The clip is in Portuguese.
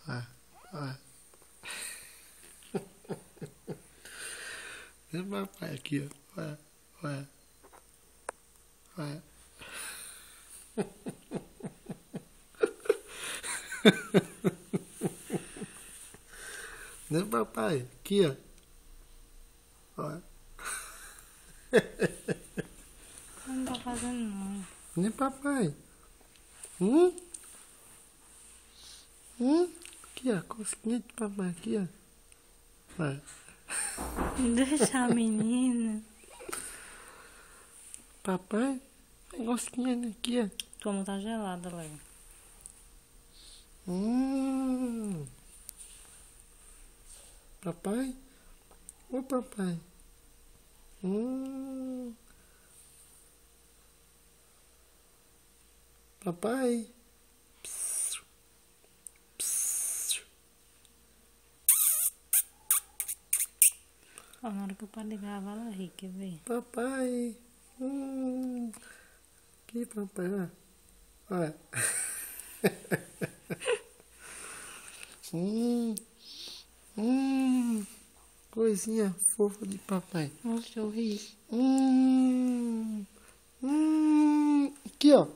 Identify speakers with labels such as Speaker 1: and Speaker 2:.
Speaker 1: Olha, olha. Vem papai aqui, ó. Olha, olha. Olha. Vem papai, aqui, ó. Olha.
Speaker 2: Não tá fazendo não.
Speaker 1: Vem papai. Aqui, ó. Cosquinha de papai aqui, ó. Olha.
Speaker 2: Deixa a menina.
Speaker 1: Papai, cosquinha aqui, ó.
Speaker 2: Tua mão tá gelada, Léo.
Speaker 1: Papai? Ô papai. Papai. Psiu. Psiu.
Speaker 2: Ó, na hora que o pai ligava, ela ri, quer ver?
Speaker 1: Papai. Aqui, papai, ó. Olha. Coisinha fofa de papai.
Speaker 2: Nossa, eu ri.
Speaker 1: Aqui, ó.